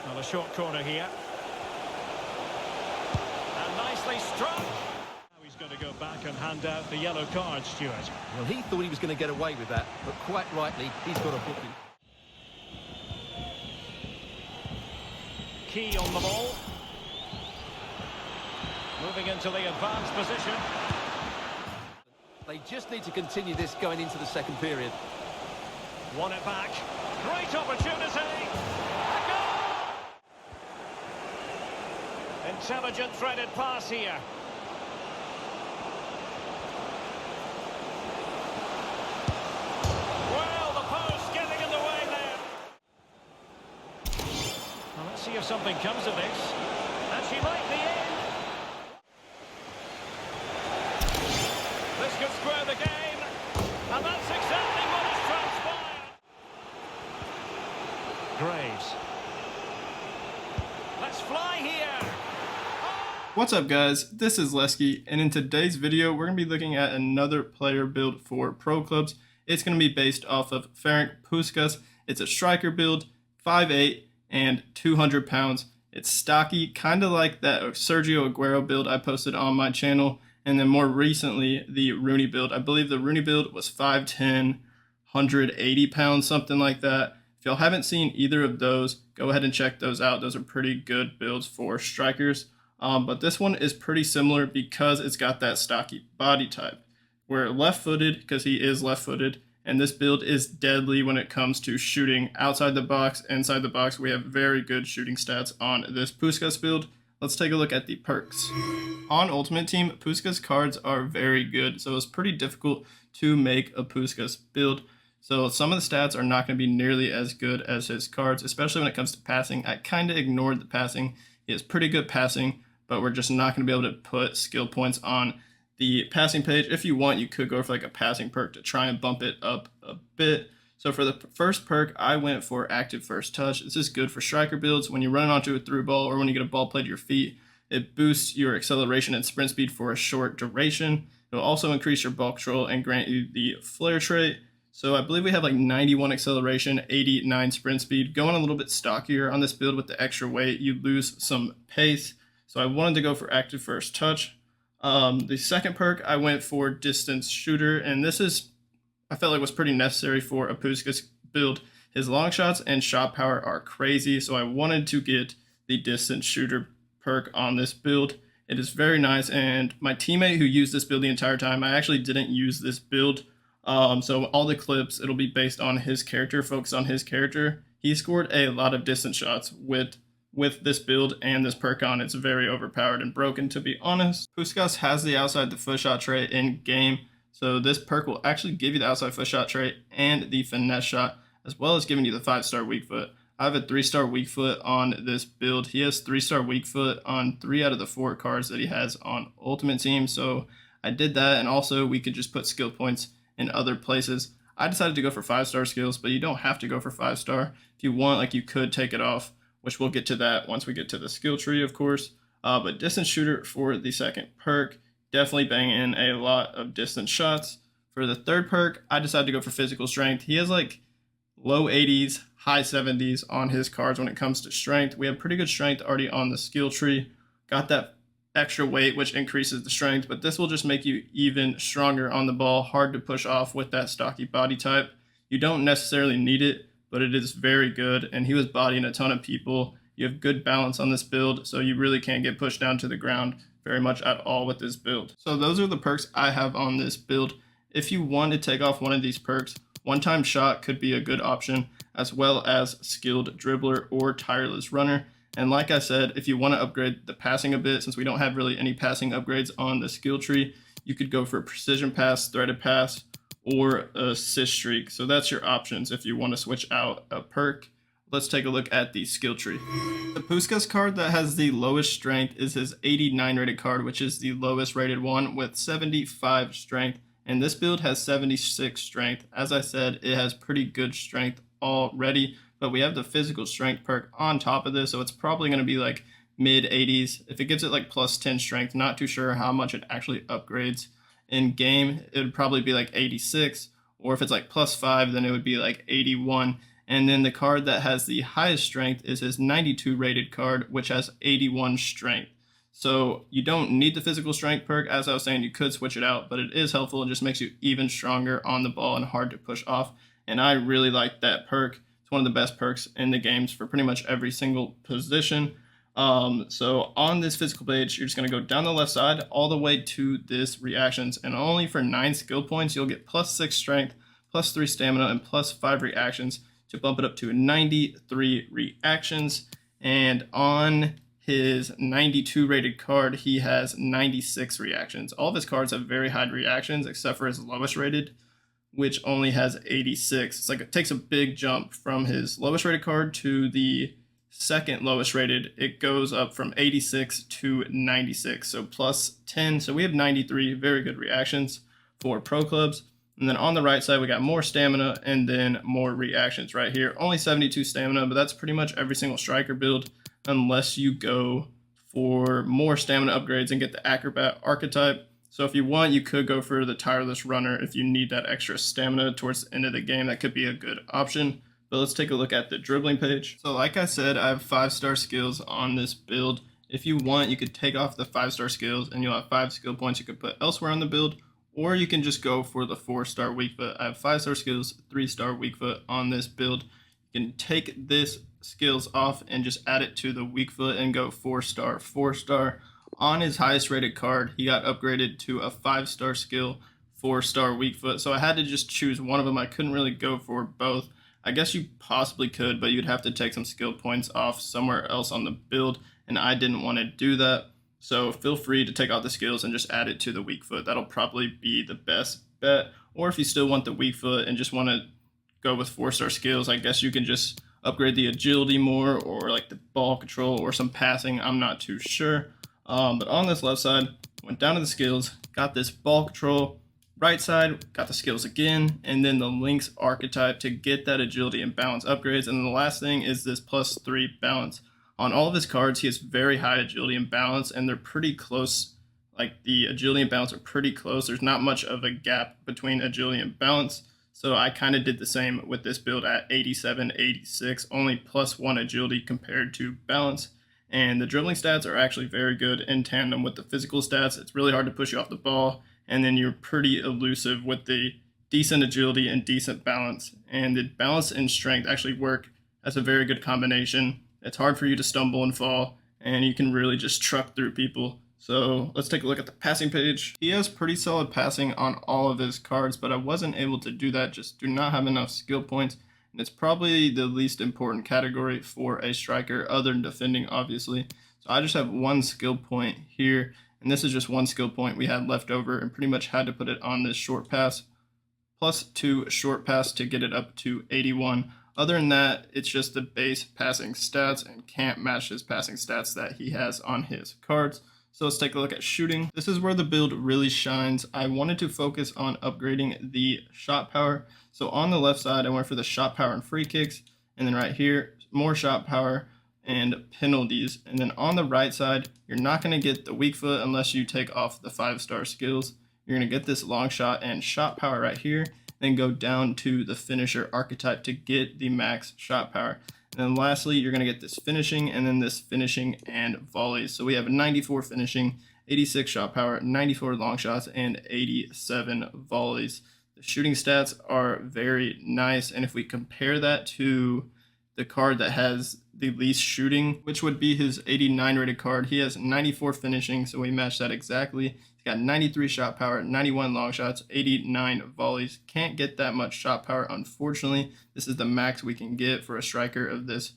Well, a short corner here. And nicely struck. Now he's going to go back and hand out the yellow card, Stuart. Well, he thought he was going to get away with that, but quite rightly, he's got a booking. Key on the ball. Moving into the advanced position. They just need to continue this going into the second period. Won it back. Great opportunity. A goal! Intelligent threaded pass here. Well, the post getting in the way there. Well, let's see if something comes of this. And she might be in. This could square the game. And that's exactly what has transpired. Graves. Let's fly here. What's up, guys? This is Lesky, and in today's video we're going to be looking at another player build for pro clubs. It's going to be based off of Ferenc Puskás. It's a striker build, 5'8", and 200 pounds. It's stocky, kind of like that Sergio Aguero build I posted on my channel, and then more recently the Rooney build. I believe the Rooney build was 5'10", 180 pounds, something like that. If y'all haven't seen either of those, go ahead and check those out. Those are pretty good builds for strikers. But this one is pretty similar because it's got that stocky body type. We're left-footed because he is left-footed, and this build is deadly when it comes to shooting outside the box, inside the box. We have very good shooting stats on this Puskas build. Let's take a look at the perks. On Ultimate Team, Puskas cards are very good, so it's pretty difficult to make a Puskas build. So some of the stats are not going to be nearly as good as his cards, especially when it comes to passing. I kind of ignored the passing. He has pretty good passing, but we're just not going to be able to put skill points on the passing page. If you want, you could go for like a passing perk to try and bump it up a bit. So for the first perk, I went for active first touch. This is good for striker builds. When you run onto a through ball or when you get a ball played to your feet, it boosts your acceleration and sprint speed for a short duration. It will also increase your ball control and grant you the flare trait. So I believe we have like 91 acceleration, 89 sprint speed. Going a little bit stockier on this build with the extra weight, you lose some pace. So I wanted to go for active first touch. The second perk, I went for distance shooter, and this is, I felt like was pretty necessary for a Puskas build. His long shots and shot power are crazy, so I wanted to get the distance shooter perk on this build. It is very nice, and my teammate who used this build the entire time, I actually didn't use this build. So all the clips, it'll be based on his character, focused on his character. He scored a lot of distance shots with this build and this perk on. It's very overpowered and broken, to be honest. Puskas has the outside the foot shot trait in game, so this perk will actually give you the outside foot shot trait and the finesse shot, as well as giving you the 5-star weak foot. I have a 3-star weak foot on this build. He has 3-star weak foot on 3 out of the 4 cards that he has on Ultimate Team, so I did that, and also we could just put skill points in other places. I decided to go for 5-star skills, but you don't have to go for 5-star. If you want, like, you could take it off, which we'll get to that once we get to the skill tree, of course. But distance shooter for the second perk, definitely bang in a lot of distance shots. For the third perk, I decided to go for physical strength. He has like low 80s, high 70s on his cards when it comes to strength. We have pretty good strength already on the skill tree. Got that extra weight, which increases the strength, but this will just make you even stronger on the ball. Hard to push off with that stocky body type. You don't necessarily need it, but it is very good, and he was bodying a ton of people. You have good balance on this build, so you really can't get pushed down to the ground very much at all with this build. So those are the perks I have on this build. If you want to take off one of these perks, one-time shot could be a good option, as well as skilled dribbler or tireless runner. And like I said, if you want to upgrade the passing a bit, since we don't have really any passing upgrades on the skill tree, you could go for precision pass, threaded pass, or assist streak. So that's your options if you want to switch out a perk. Let's take a look at the skill tree. The Puskas card that has the lowest strength is his 89 rated card, which is the lowest rated one with 75 strength. And this build has 76 strength. As I said, it has pretty good strength already, but we have the physical strength perk on top of this, so it's probably going to be like mid 80s. If it gives it like plus 10 strength, not too sure how much it actually upgrades in game. It would probably be like 86, or if it's like plus 5, then it would be like 81. And then the card that has the highest strength is his 92 rated card, which has 81 strength. So you don't need the physical strength perk. As I was saying, you could switch it out, but it is helpful. It just makes you even stronger on the ball and hard to push off. And I really like that perk. It's one of the best perks in the games for pretty much every single position. So on this physical page, you're just going to go down the left side all the way to this reactions. And only for 9 skill points, you'll get +6 strength, +3 stamina, and +5 reactions to bump it up to 93 reactions. And on his 92 rated card, he has 96 reactions. All of his cards have very high reactions except for his lowest rated, which only has 86. It's like it takes a big jump from his lowest rated card to the second lowest rated. It goes up from 86 to 96, so +10. So we have 93 very good reactions for pro clubs. And then on the right side, we got more stamina and then more reactions right here. Only 72 stamina, but that's pretty much every single striker build, unless you go for more stamina upgrades and get the acrobat archetype. So if you want, you could go for the tireless runner if you need that extra stamina towards the end of the game. That could be a good option. But let's take a look at the dribbling page. So like I said, I have 5-star skills on this build. If you want, you could take off the 5-star skills and you'll have 5 skill points you could put elsewhere on the build, or you can just go for the 4-star weak foot. I have 5-star skills, 3-star weak foot on this build. You can take this skills off and just add it to the weak foot and go 4-star, 4-star. On his highest rated card, he got upgraded to a 5-star skill, 4-star weak foot. So I had to just choose one of them. I couldn't really go for both. I guess you possibly could, but you'd have to take some skill points off somewhere else on the build, and I didn't want to do that. So feel free to take out the skills and just add it to the weak foot. That'll probably be the best bet. Or if you still want the weak foot and just want to go with 4-star skills, I guess you can just upgrade the agility more, or like the ball control or some passing. I'm not too sure. But on this left side, went down to the skills, got this ball control. Right side, got the skills again, and then the links archetype to get that agility and balance upgrades. And then the last thing is this +3 balance. On all of his cards, he has very high agility and balance, and they're pretty close. Like the agility and balance are pretty close. There's not much of a gap between agility and balance. So I kind of did the same with this build at 87, 86, only +1 agility compared to balance. And the dribbling stats are actually very good in tandem with the physical stats. It's really hard to push you off the ball, and then you're pretty elusive with the decent agility and decent balance. And the balance and strength actually work as a very good combination. It's hard for you to stumble and fall, and you can really just truck through people. So let's take a look at the passing page. He has pretty solid passing on all of his cards, but I wasn't able to do that. Just do not have enough skill points. And it's probably the least important category for a striker, other than defending, obviously. So I just have 1 skill point here. And this is just 1 skill point we had left over, and pretty much had to put it on this short pass, +2 short pass to get it up to 81. Other than that, it's just the base passing stats, and can't match his passing stats that he has on his cards. So let's take a look at shooting. This is where the build really shines. I wanted to focus on upgrading the shot power. So on the left side, I went for the shot power and free kicks, and then right here, more shot power and penalties. And then on the right side, you're not going to get the weak foot unless you take off the 5-star skills. You're going to get this long shot and shot power right here, then go down to the finisher archetype to get the max shot power. And then lastly, you're going to get this finishing, and then this finishing and volleys. So we have 94 finishing, 86 shot power, 94 long shots, and 87 volleys. The shooting stats are very nice, and if we compare that to the card that has the least shooting, which would be his 89 rated card, he has 94 finishing, so we match that exactly. He's got 93 shot power, 91 long shots, 89 volleys. Can't get that much shot power, unfortunately. This is the max we can get for a striker of this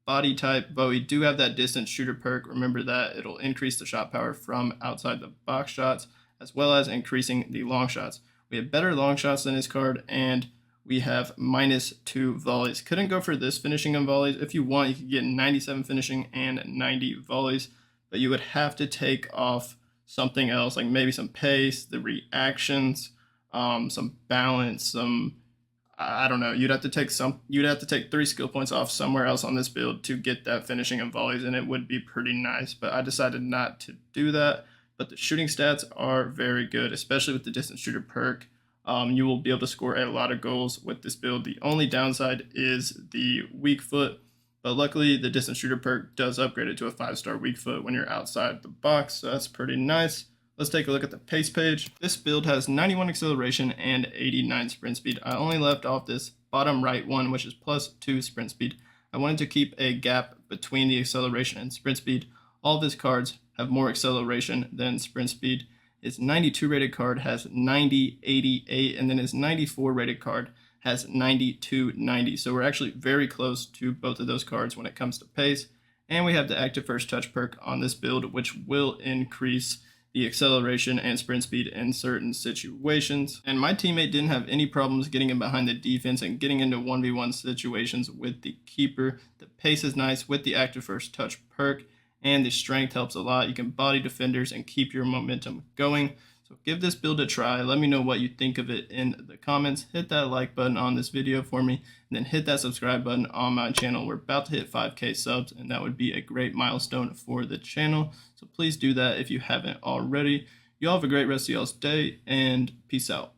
body type, but we do have that distance shooter perk. Remember that it'll increase the shot power from outside the box shots, as well as increasing the long shots. We have better long shots than his card, and we have -2 volleys. Couldn't go for this finishing on volleys. If you want, you could get 97 finishing and 90 volleys, but you would have to take off something else, like maybe some pace, the reactions, some balance, I don't know. You'd have to take 3 skill points off somewhere else on this build to get that finishing and volleys, and it would be pretty nice, but I decided not to do that. But the shooting stats are very good, especially with the distance shooter perk. you will be able to score a lot of goals with this build. The only downside is the weak foot, but luckily the distance shooter perk does upgrade it to a 5-star weak foot when you're outside the box, so that's pretty nice. Let's take a look at the pace page. This build has 91 acceleration and 89 sprint speed. I only left off this bottom right one, which is +2 sprint speed. I wanted to keep a gap between the acceleration and sprint speed. All of his cards have more acceleration than sprint speed. His 92 rated card has 90, 88, and then his 94 rated card has 92, 90. So we're actually very close to both of those cards when it comes to pace. And we have the active first touch perk on this build, which will increase the acceleration and sprint speed in certain situations. And my teammate didn't have any problems getting in behind the defense and getting into 1v1 situations with the keeper. The pace is nice with the active first touch perk, and the strength helps a lot. You can body defenders and keep your momentum going. So give this build a try. Let me know what you think of it in the comments. Hit that like button on this video for me, and then hit that subscribe button on my channel. We're about to hit 5K subs, and that would be a great milestone for the channel. So please do that if you haven't already. Y'all have a great rest of y'all's day, and peace out.